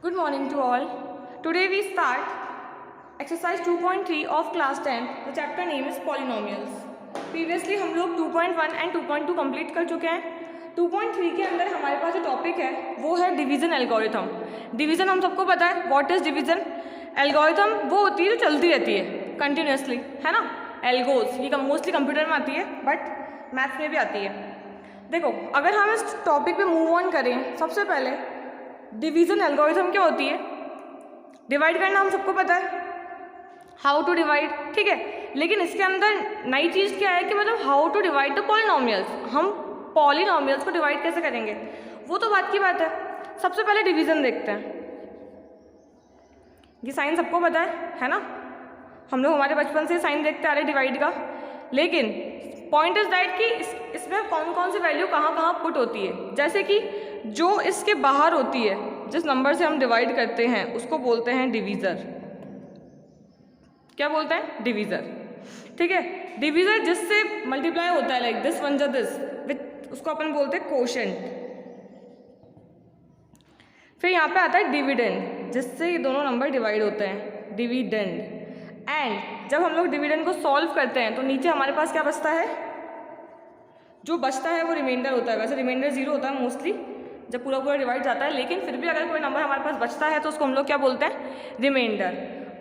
Good morning to all. Today we start exercise 2.3 of class 10. The chapter name is polynomials. Previously हम लोग 2.1 and 2.2 complete कर चुके हैं. 2.3 के अंदर हमारे पास जो टॉपिक है वो है डिवीज़न एल्गोरिथम. डिवीज़न हम सबको पता है व्हाट इज़ डिवीज़न. एल्गोरिथम वो होती है जो चलती रहती है कंटिन्यूसली, है ना. एल्गोज ये मोस्टली कंप्यूटर में आती है बट मैथ्स में भी आती है. देखो अगर हम इस टॉपिक पे मूव ऑन करें, सबसे पहले डिवीज़न एल्गोरिथम क्या होती है. डिवाइड करना हम सबको पता है, हाउ टू डिवाइड, ठीक है. लेकिन इसके अंदर नई चीज़ क्या है कि मतलब how to divide the polynomials. हम पॉलिनोमियल्स को डिवाइड कैसे करेंगे वो तो बात की बात है. सबसे पहले डिवीज़न देखते हैं. ये साइन सबको पता है ना. हम लोग हमारे बचपन से साइन देखते आ रहे डिवाइड का. लेकिन पॉइंट इज दैट कि इसमें कौन कौन सी वैल्यू कहाँ कहाँ पुट होती है. जैसे कि जो इसके बाहर होती है, जिस नंबर से हम डिवाइड करते हैं उसको बोलते हैं डिवीज़र. क्या बोलते हैं? डिवीज़र. ठीक है. डिवीज़र जिससे मल्टीप्लाई होता है, लाइक दिस वन जा दिस, विथ उसको अपन बोलते हैं कोशेंट. फिर यहाँ पे आता है डिविडेंड, जिससे ये दोनों नंबर डिवाइड होते हैं, डिविडेंड. एंड जब हम लोग डिविडेंड को सॉल्व करते हैं तो नीचे हमारे पास क्या बचता है? जो बचता है वो रिमाइंडर होता है. वैसे रिमाइंडर जीरो होता है मोस्टली जब पूरा पूरा डिवाइड जाता है, लेकिन फिर भी अगर कोई नंबर हमारे पास बचता है तो उसको हम लोग क्या बोलते हैं? रिमाइंडर.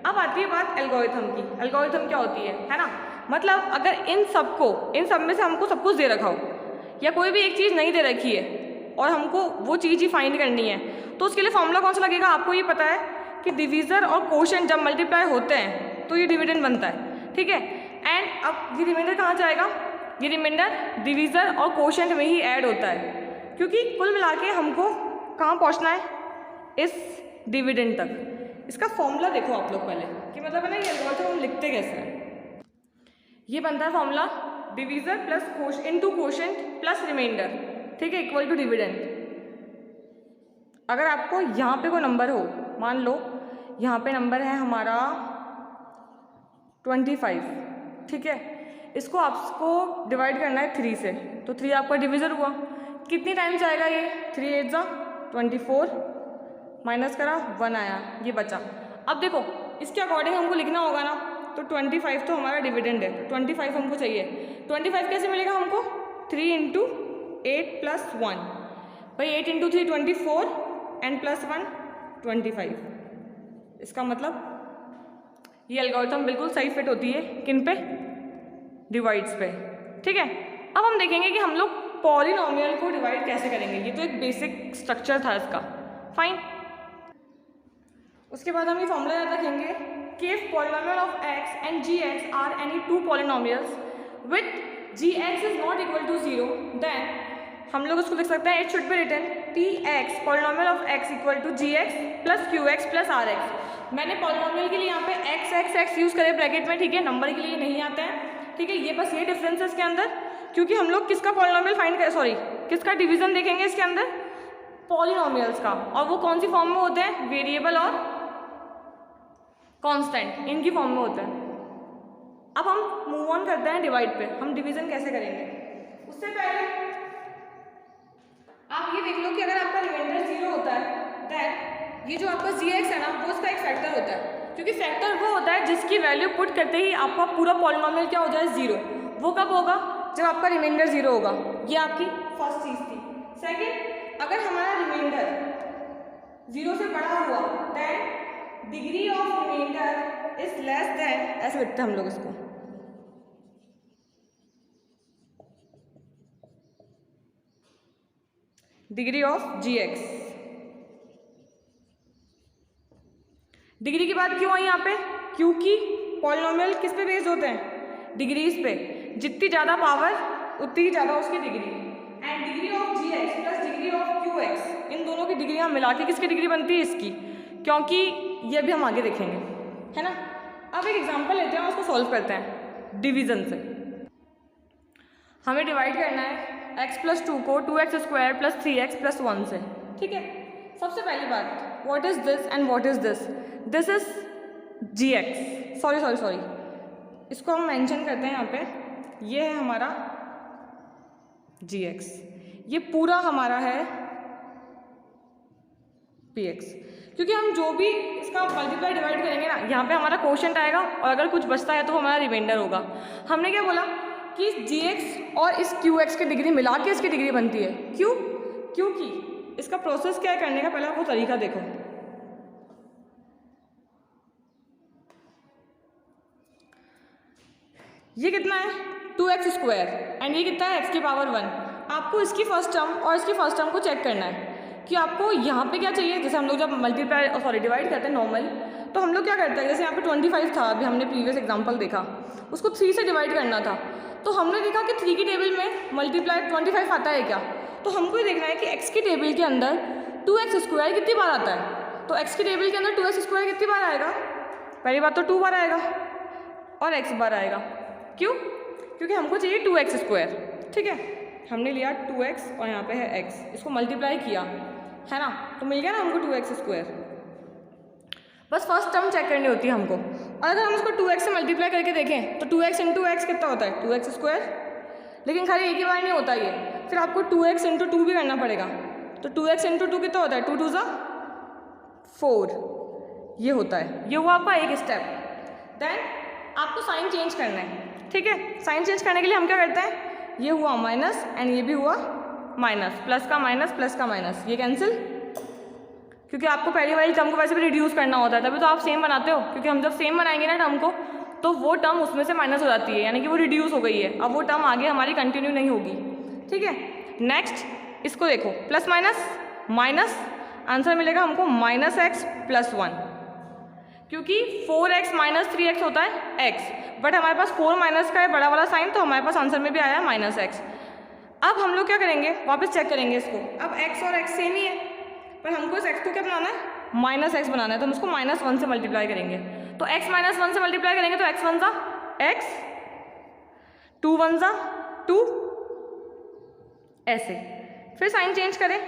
अब आती है बात एल्गोरिथम की. एल्गोरिथम क्या होती है ना. मतलब अगर इन सब में से हमको सब कुछ दे रखा हो या कोई भी एक चीज़ नहीं दे रखी है और हमको वो चीज़ ही फाइंड करनी है, तो उसके लिए फॉर्मूला कौन सा लगेगा? आपको ये पता है कि डिवीज़र और कोशेंट जब मल्टीप्लाई होते हैं तो ये डिविडेंड बनता है, ठीक है. एंड अब ये रिमाइंडर कहाँ जाएगा? ये रिमाइंडर डिवीज़र और कोशेंट में ही ऐड होता है, क्योंकि कुल मिला के हमको कहाँ पहुँचना है? इस डिविडेंड तक. इसका फॉर्मूला देखो आप लोग पहले कि मतलब है ना, ये एल्गोरिथम हम लिखते कैसे हैं. ये बनता है formula divisor plus into quotient plus remainder, ठीक है, इक्वल टू डिविडेंड. अगर आपको यहाँ पे कोई नंबर हो, मान लो यहाँ पे नंबर है हमारा 25, ठीक है. इसको आपको डिवाइड करना है 3 से, तो 3 आपका डिवीज़र हुआ. कितनी टाइम्स आएगा ये? 3 8 जा 24, माइनस करा 1 आया, ये बचा. अब देखो इसके अकॉर्डिंग हमको लिखना होगा ना, तो 25 तो हमारा डिविडेंड है, तो 25 हमको चाहिए. 25 कैसे मिलेगा हमको? 3 इंटू 8 प्लस 1. भाई 8 इंटू 3 24 एंड प्लस 1 25. इसका मतलब ये एल्गोरिथम बिल्कुल सही फिट होती है किन पे? डिवाइड्स पे, ठीक है. अब हम देखेंगे कि हम लोग पॉलिनोमियल को डिवाइड कैसे करेंगे. ये तो एक बेसिक स्ट्रक्चर था इसका, फाइन. उसके बाद हम ये फॉर्मूला याद रखेंगे कि if polynomial of x and gx are any two polynomials with gx is not equal to 0, then हम लोग उसको लिख सकते हैं, it should be written px polynomial of x equal to gx plus qx plus rx. मैंने polynomial के लिए यहाँ पे x यूज़ करे ब्रैकेट में, ठीक है. नंबर के लिए नहीं आते हैं, ठीक है. ये बस ये डिफरेंस है इसके अंदर, क्योंकि हम लोग किसका पॉलिनोमियल फाइंड कर किसका डिवीज़न देखेंगे इसके अंदर? पॉलिनोमियल्स का. और वो कौन सी फॉर्म में होते हैं? वेरिएबल और कांस्टेंट, इनकी फॉर्म में होता है. अब हम मूव ऑन करते हैं डिवाइड पे. हम डिवीज़न कैसे करेंगे? उससे पहले आप ये देख लो कि अगर आपका रिमाइंडर 0 होता है, दैन ये जो आपका gx है ना, वो उसका एक फैक्टर होता है. क्योंकि फैक्टर वो होता है जिसकी वैल्यू पुट करते ही आपका पूरा पॉलिनोमियल क्या हो जाए? 0. वो कब होगा? जब आपका रिमाइंडर 0 होगा. ये आपकी फर्स्ट चीज़ थी. सेकेंड, अगर हमारा रिमाइंडर 0 से बड़ा हुआ, than degree of remainder is less than, ऐसे लिखते हैं हम लोग इसको, डिग्री ऑफ gx. डिग्री की बात क्यों आई यहाँ पे? क्योंकि पॉलिनोमियल किस पे बेस्ड होते हैं? डिग्रीज पे. जितनी ज़्यादा पावर उतनी ही ज़्यादा उसकी degree. And degree of gx plus degree of qx, इन दोनों की डिग्रियाँ मिला के किसकी डिग्री बनती है? इसकी. क्योंकि ये भी हम आगे देखेंगे, है ना. अब एक एग्जांपल लेते हैं, उसको सॉल्व करते हैं डिवीज़न से. हमें डिवाइड करना है x प्लस 2 को 2x square plus 3x plus 1 से, ठीक है. सबसे पहली बात, what is this and what is this? This is gx. Sorry, इसको हम मेंशन करते हैं यहाँ पे. ये है हमारा gx, ये पूरा हमारा है px, क्योंकि हम जो भी इसका मल्टीप्लाई डिवाइड करेंगे ना, यहाँ पे हमारा क्वोशंट आएगा और अगर कुछ बचता है तो हमारा रिमाइंडर होगा। हमने क्या बोला कि इस gx और इस qx की डिग्री मिला के इसकी डिग्री बनती है। क्यों? क्योंकि इसका प्रोसेस क्या है करने का, पहले आप वो तरीका देखो। ये कितना है 2x² एंड ये कितना है x की पावर 1। आपको इसकी फर्स्ट टर्म और इसकी फर्स्ट टर्म को चेक करना है कि आपको यहाँ पे क्या चाहिए। जैसे हम लोग जब मल्टीप्लाई डिवाइड करते हैं नॉर्मल, तो हम लोग क्या करते हैं, जैसे यहाँ पे 25 था, अभी हमने प्रीवियस एग्जांपल देखा, उसको 3 से डिवाइड करना था। तो हमने देखा कि 3 की टेबल में मल्टीप्लाई 25 आता है क्या, तो हमको ये देखना है कि x की टेबल के अंदर 2x² कितनी बार आता है। तो x की टेबल के अंदर 2x² कितनी बार आएगा, पहली बात तो 2 बार आएगा और x बार आएगा। क्यों? क्योंकि हमको चाहिए 2x²। ठीक है, हमने लिया 2x और यहाँ पे है x, इसको मल्टीप्लाई किया है ना, तो मिल गया ना हमको 2x²। बस फर्स्ट टर्म चेक करनी होती है हमको। और अगर हम इसको 2x से मल्टीप्लाई करके देखें तो 2x इंटू x कितना होता है 2x²। लेकिन खाली एक ही बार नहीं होता ये, फिर आपको 2x इंटू 2 भी करना पड़ेगा। तो 2x इंटू 2 कितना होता है 2 2 4, ये होता है। ये हुआ आपका एक स्टेप। देन आपको साइन चेंज करना है। ठीक है, साइन चेंज करने के लिए हम क्या करते हैं, ये हुआ माइनस एंड ये भी हुआ माइनस, प्लस का माइनस, ये कैंसिल, क्योंकि आपको पहली वाली टर्म को वैसे भी रिड्यूस करना होता है, तभी तो आप सेम बनाते हो। क्योंकि हम जब सेम बनाएंगे ना टर्म को, तो वो टर्म उसमें से माइनस हो जाती है, यानी कि वो रिड्यूस हो गई है, अब वो टर्म आगे हमारी कंटिन्यू नहीं होगी। ठीक है, नेक्स्ट इसको देखो, प्लस माइनस, आंसर मिलेगा हमको -x + 1, क्योंकि 4x - 3x होता है x, बट हमारे पास 4 माइनस का है बड़ा वाला साइन, तो हमारे पास आंसर में भी आया है -x। अब हम लोग क्या करेंगे, वापस चेक करेंगे इसको। अब x और x सेम ही है, पर हमको इस x को क्या बनाना है -x बनाना है, तो हम इसको -1 से मल्टीप्लाई करेंगे। तो x - 1 से मल्टीप्लाई करेंगे तो x 1 ज़ा x, 2 1 ज़ा 2, ऐसे। फिर साइन चेंज करें।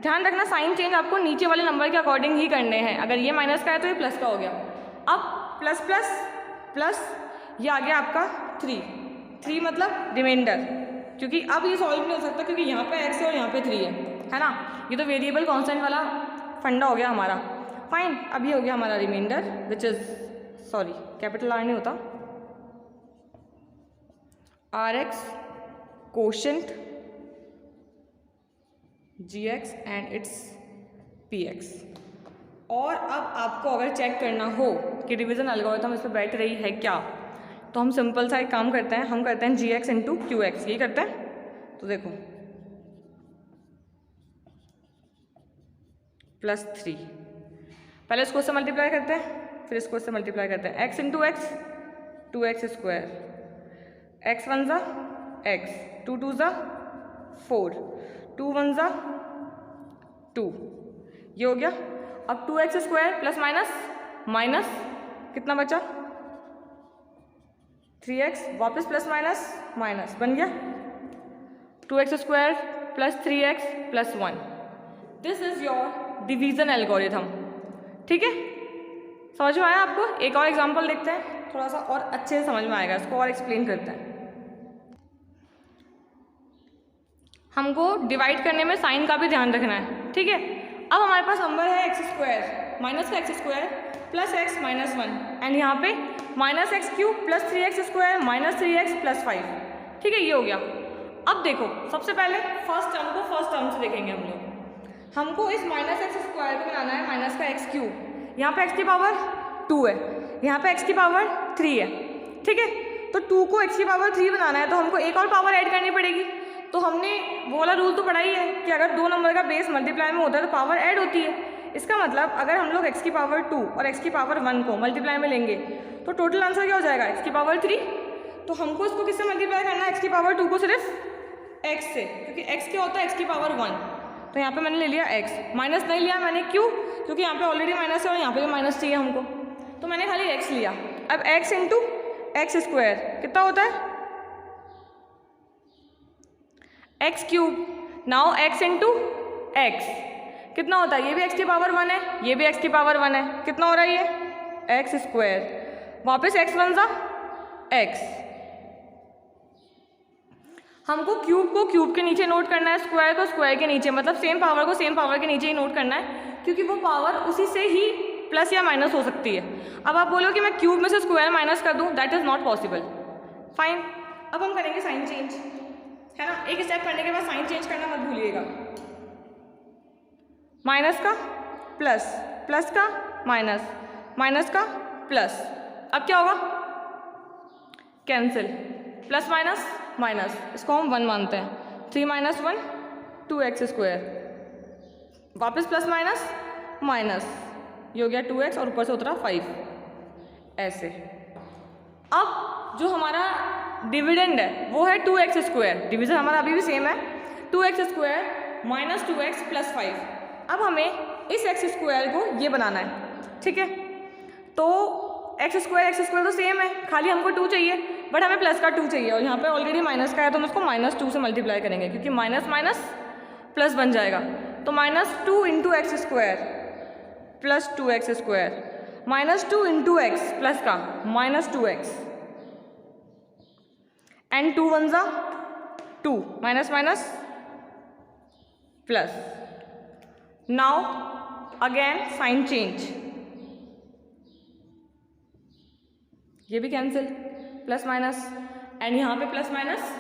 ध्यान रखना साइन चेंज आपको नीचे वाले नंबर के अकॉर्डिंग ही करने हैं। अगर ये माइनस का है तो ये प्लस का हो गया। अब प्लस प्लस प्लस, ये आ गया आपका 3 मतलब रिमाइंडर, क्योंकि अब ये सॉल्व नहीं हो सकता क्योंकि यहाँ पे x है और यहाँ पे 3 है ना। ये तो वेरिएबल कांस्टेंट वाला फंडा हो गया हमारा। फाइन, अब ये हो गया हमारा remainder which is sorry capital R नहीं होता, RX quotient GX and it's PX। और अब आपको अगर चेक करना हो कि डिवीजन एल्गोरिथम इस पर बैठ रही है क्या, तो हम सिंपल सा एक काम करते हैं, हम करते हैं GX इंटू QX, यही करते हैं। तो देखो +3, पहले इसको से मल्टीप्लाई करते हैं, फिर इसको से मल्टीप्लाई करते हैं। x into x 2x², x 1 ज़ा x, 2 2 ज़ा 4, 2 1 ज़ा 2, ये हो गया। अब 2x² प्लस माइनस कितना बचा 3x, वापस प्लस माइनस बन गया 2x² plus 3x plus 1। This is your division algorithm. ठीक है, समझ में आया आपको? एक और एग्जांपल देखते हैं, थोड़ा सा और अच्छे से समझ में आएगा, इसको और एक्सप्लेन करते हैं। हमको डिवाइड करने में साइन का भी ध्यान रखना है। ठीक है, अब हमारे पास नंबर है x² माइनस का x² plus x minus 1 and यहाँ पे -x³ plus 3x² minus 3x plus 5। ठीक है, ये हो गया। अब देखो, सबसे पहले फर्स्ट टर्म को फर्स्ट टर्म से देखेंगे हम लोग। हमको इस -x² को बनाना है माइनस का x³। यहाँ पे x की पावर 2 है, यहाँ पे x की पावर 3 है। ठीक है, तो 2 को x की पावर 3 बनाना है तो हमको एक और पावर ऐड करनी पड़ेगी। तो हमने वो वाला रूल तो पढ़ा ही है कि अगर दो नंबर का बेस मल्टीप्लाई में होता है तो पावर ऐड होती है। इसका मतलब अगर हम लोग x की पावर 2 और x की पावर 1 को मल्टीप्लाई में लेंगे तो टोटल आंसर क्या हो जाएगा x की पावर 3। तो हमको इसको किससे मल्टीप्लाई करना है, x की पावर 2 को सिर्फ x से, क्योंकि x क्या होता है x की पावर 1। तो यहाँ पे मैंने ले लिया x, माइनस नहीं लिया मैंने, क्यों? क्योंकि यहाँ पे ऑलरेडी माइनस है और यहाँ पे भी माइनस चाहिए हमको, तो मैंने खाली x लिया। अब x इंटू x² कितना होता है x³। Now x into x कितना होता है, ये भी x की पावर 1 है, ये भी x की पावर 1 है, कितना हो रहा है ये x²। वापस x 1 ज़ा x। हमको क्यूब को क्यूब के नीचे नोट करना है, स्क्वायर को स्क्वायर के नीचे, मतलब सेम पावर को सेम पावर के नीचे ही नोट करना है। क्योंकि वो पावर उसी से ही प्लस या माइनस हो सकती है। अब आप बोलो कि मैं क्यूब में से स्क्वायर माइनस कर दूँ, that is not possible. Fine, अब हम करेंगे साइन चेंज, है ना। एक स्टेप करने के बाद साइन चेंज करना मत भूलिएगा। माइनस का प्लस, प्लस का माइनस, माइनस का प्लस, अब क्या होगा, कैंसिल, प्लस माइनस माइनस, इसको हम 1 मानते हैं। 3 माइनस 1 2x स्क्वायर, वापस प्लस माइनस माइनस, ये हो गया 2x और ऊपर से उतरा 5, ऐसे। अब जो हमारा डिविडेंड है वो है 2x स्क्वायर, डिवीजन हमारा अभी भी सेम है, 2x square minus 2x plus 5। अब हमें इस x स्क्वायर को ये बनाना है, ठीक है। तो x स्क्वायर तो सेम है, खाली हमको 2 चाहिए, बट हमें प्लस का 2 चाहिए, और यहाँ पे ऑलरेडी माइनस का है तो हम उसको -2 से मल्टीप्लाई करेंगे, क्योंकि माइनस माइनस प्लस बन जाएगा। तो -2 into x square plus 2x square, -2 into x plus का -2x, एंड 2 1 जा 2, minus minus plus. Now again sine change, ये भी कैंसिल, प्लस माइनस, एंड यहाँ पे प्लस माइनस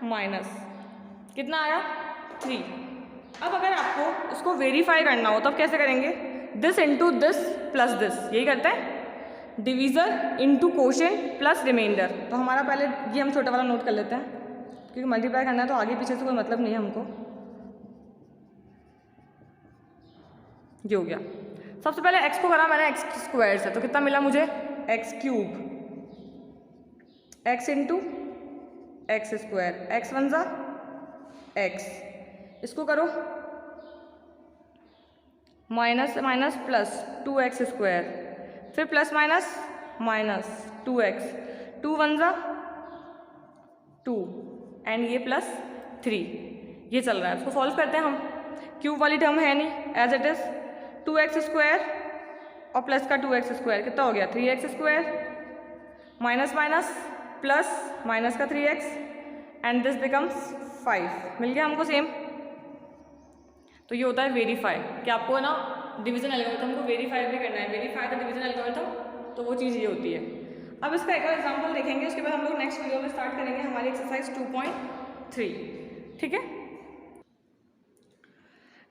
माइनस, कितना आया 3। अब अगर आपको उसको वेरीफाई करना हो तो आप कैसे करेंगे, this into this plus this, यही करते हैं, divisor into quotient plus remainder. तो हमारा पहले ये हम छोटा वाला नोट कर लेते हैं, क्योंकि मल्टीप्लाई करना है तो आगे पीछे से कोई मतलब नहीं है हमको। ये हो गया। सबसे पहले x को करा मैंने x स्क्वायर से, तो कितना मिला मुझे, x cube, x into x square, x 1 जा x, इसको करो minus minus plus 2x square, फिर प्लस माइनस माइनस 2x, 2 1 जा 2, एंड ये प्लस 3, ये चल रहा है। इसको सॉल्व करते हैं हम, क्यूब वाली टर्म है नहीं, as it is 2x square और प्लस का 2x स्क्वायर, कितना हो गया 3x square, minus minus plus minus का 3x, एंड दिस बिकम्स 5, मिल गया हमको सेम। तो ये होता है वेरीफाई, कि आपको ना डिवीजन एल्गोरिथम को वेरीफाई भी करना है, वेरीफाई द डिवीजन एल्गोरिथम, तो वो चीज़ ये होती है। अब इसका एक और एग्जाम्पल देखेंगे, उसके बाद हम लोग नेक्स्ट वीडियो में स्टार्ट करेंगे हमारी एक्सरसाइज 2.3, ठीक है।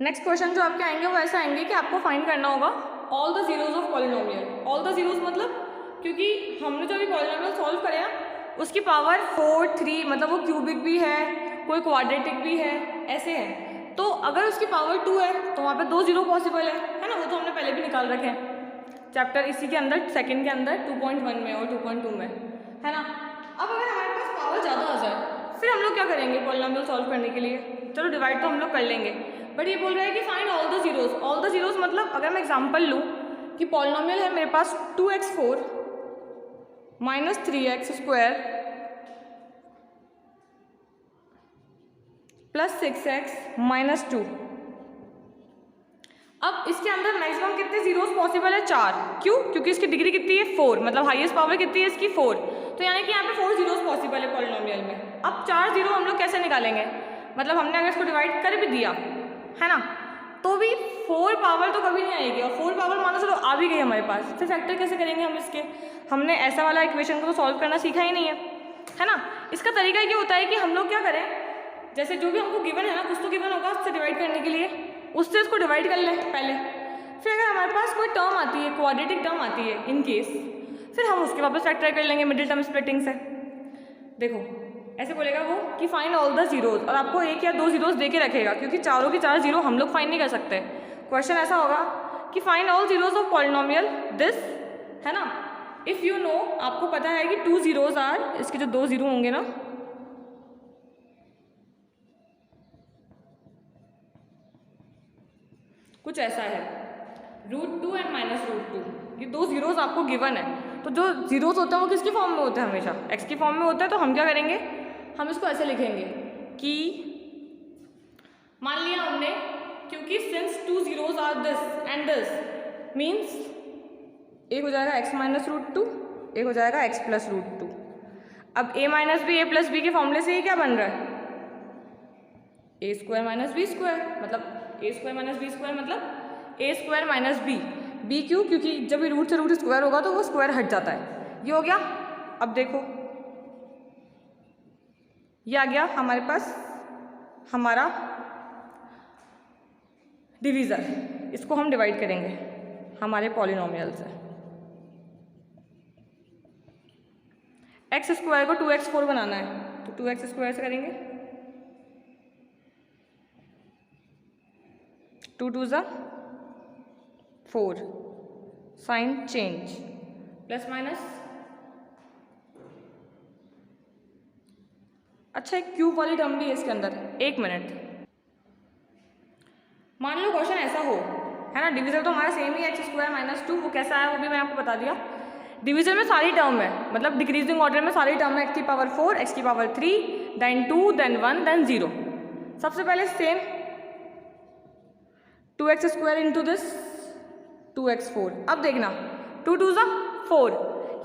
नेक्स्ट क्वेश्चन जो आपके आएंगे वो ऐसा आएंगे कि आपको फाइंड करना होगा all the zeros of polynomial. All the zeros मतलब, क्योंकि हमने जो अभी पॉलिनोमियल सॉल्व करे ना, उसकी पावर 4 3, मतलब वो क्यूबिक भी है, कोई क्वाड्रेटिक भी है, ऐसे है। तो अगर उसकी पावर 2 है तो वहाँ पे 2 जीरो पॉसिबल है ना, वो तो हमने पहले भी निकाल रखे हैं चैप्टर इसी के अंदर, सेकंड के अंदर 2.1 में और 2.2 में, है ना। अब अगर हमारे पास पावर ज़्यादा आ जाए, फिर हम लोग क्या करेंगे पॉलिनोमियल सॉल्व करने के लिए, चलो डिवाइड तो हम लोग कर लेंगे, बट ये बोल रहा है कि find all the zeros. All the zeros मतलब, अगर मैं एग्जांपल लूँ कि पॉलिनोमियल है मेरे पास 2x4 minus 3x square plus 6x minus 2। अब इसके अंदर मैक्सिमम कितने जीरोस पॉसिबल है, 4। क्यों, क्योंकि इसकी डिग्री कितनी है 4, मतलब हाईएस्ट पावर कितनी है इसकी 4, तो यानी कि यहाँ पे 4 जीरोस पॉसिबल है पॉलिनोमियल में। अब 4 जीरो हम लोग कैसे निकालेंगे, मतलब हमने अगर इसको डिवाइड कर भी दिया है ना, तो भी 4 पावर तो कभी नहीं आएगी, और 4 पावर मानो चलो आ भी गई हमारे पास, फिर फैक्टर कैसे करेंगे हम इसके, हमने ऐसा वाला इक्वेशन को तो सॉल्व करना सीखा ही नहीं है ना। इसका तरीका ये होता है कि हम लोग क्या करें, जैसे जो भी हमको गिवन है ना, कुछ तो गिवन होगा उससे डिवाइड करने के लिए, उससे इसको डिवाइड कर लें पहले, फिर अगर हमारे पास कोई टर्म आती है, क्वाड्रेटिक टर्म आती है इन केस, फिर हम उसके वापस फैक्टर कर लेंगे मिडिल टर्म स्प्लिटिंग से। देखो ऐसे बोलेगा वो कि फाइंड ऑल द जीरोज, और आपको 1 या 2 जीरोज दे के रखेगा, क्योंकि चारों की 4 जीरो हम लोग फाइंड नहीं कर सकते। क्वेश्चन ऐसा होगा कि find all zeros of polynomial this, है ना। इफ़ यू नो, आपको पता है कि 2 जीरोज आर, इसके जो 2 जीरो होंगे ना, कुछ ऐसा है, √2 एंड -√2, ये 2 जीरोज आपको गिवन है। तो जो जीरोज होते हैं वो किसकी फॉर्म में होते हैं, हमेशा एक्स की फॉर्म में होता है। तो हम क्या करेंगे, हम इसको ऐसे लिखेंगे कि मान लिया हमने, क्योंकि since 2 zeros are this and this, means एक हो जाएगा x -√2, एक हो जाएगा x +√2। अब a minus b, a plus b के फॉर्मूले से ये क्या बन रहा है, a² - b², मतलब a² - b² मतलब ए स्क्वायर माइनस बी क्यों? क्योंकि जब ये रूट से रूट स्क्वायर होगा तो वो स्क्वायर हट जाता है। ये हो गया। अब देखो ये आ गया हमारे पास हमारा डिवीज़र। इसको हम डिवाइड करेंगे हमारे पॉलिनोमियल से। एक्स स्क्वायर को 2x4 बनाना है तो 2x स्क्वायर से करेंगे। 2 2 ज़ा 4 साइन चेंज प्लस माइनस। अच्छा एक क्यूब वाली टर्म भी है इसके अंदर। एक मिनट, मान लो क्वेश्चन ऐसा हो, है ना, डिवीजन तो हमारा सेम ही एक्स स्क्वायर माइनस 2, वो कैसा है वो भी मैं आपको बता दिया। डिवीजन में सारी टर्म है, मतलब डिक्रीजिंग ऑर्डर में सारी टर्म है, एक्स की पावर 4, एक्स की पावर 3, देन 2, देन 1, देन 0। सबसे पहले same 2x square into this 2x4। अब देखना 2 2 ज़ा 4,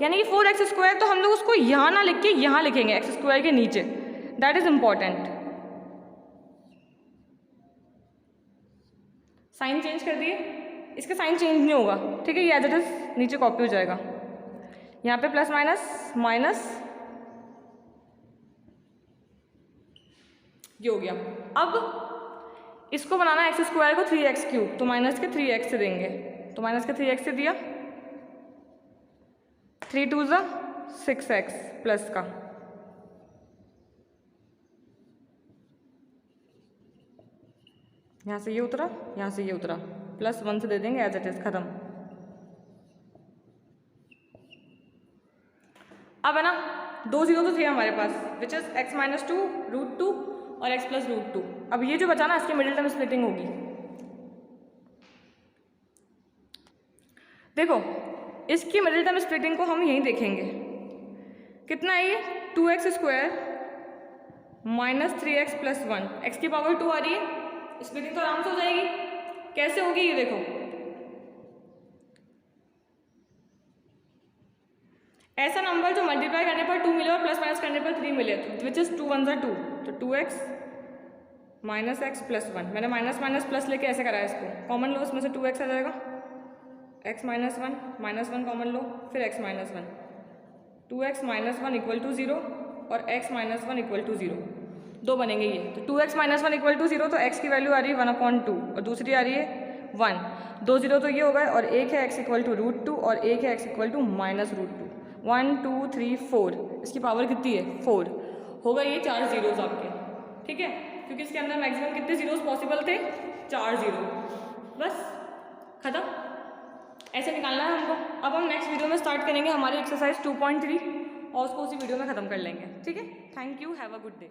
यानी कि 4x स्क्वायर, तो हम लोग उसको यहाँ ना लिख के यहाँ लिखेंगे एक्स स्क्वायर के नीचे। That is important. Sign change कर दिए, इसका साइन चेंज नहीं होगा, ठीक है, ये एज इट इज नीचे कॉपी हो जाएगा। यहाँ पे प्लस माइनस माइनस, ये हो गया। अब इसको बनाना है एक्स स्क्वायर को 3x क्यूब, तो माइनस के 3x से देंगे, तो माइनस के 3x से दिया, 3 2 ज़ा 6x प्लस का, यहाँ से ये उतरा, यहाँ से ये उतरा, प्लस 1 से दे देंगे एज इट इज, खत्म। अब है ना 2 0 तो थे हमारे पास, which is x minus 2 root 2 और x प्लस रूट 2। अब ये जो बचा ना इसकी मिडिल टर्म स्प्लिटिंग होगी। देखो इसकी मिडिल टर्म स्प्लिटिंग को हम यहीं देखेंगे, कितना है ये 2x square minus 3x plus 1, x की पावर 2 आ रही है, स्प्लिटिंग तो आराम से हो जाएगी। कैसे होगी ये देखो, ऐसा नंबर जो मल्टीप्लाई करने पर 2 मिले और प्लस माइनस करने पर 3 मिले, तो विच इज 2 1 ज़ा 2, तो 2x माइनस एक्स प्लस 1। मैंने माइनस माइनस प्लस लेके ऐसे कराया, इसको कॉमन लो, इसमें से 2x आ जाएगा, x माइनस 1 कॉमन लो, फिर x minus 1, 2x minus 1 equal to 0 और x माइनस 1 इक्वल टू 0, दो बनेंगे ये। तो 2x माइनस 1 इक्वल टू 0, तो x की वैल्यू आ रही है 1/2 और दूसरी आ रही है 1, 2 0 तो ये हो गए, और एक है x इक्वल टू रूट 2 और एक है x equal to minus root 2। 1 2 3 4, इसकी पावर कितनी है 4, होगा ये 4 जीरोज आपके, ठीक है, क्योंकि इसके अंदर मैक्सिमम कितने जीरोज पॉसिबल थे, 4 जीरो, बस खत्म। ऐसे निकालना है हमको। अब हम नेक्स्ट वीडियो में स्टार्ट करेंगे हमारी एक्सरसाइज 2.3 और उसको उसी वीडियो में ख़त्म कर लेंगे, ठीक है। Thank you, have a good day.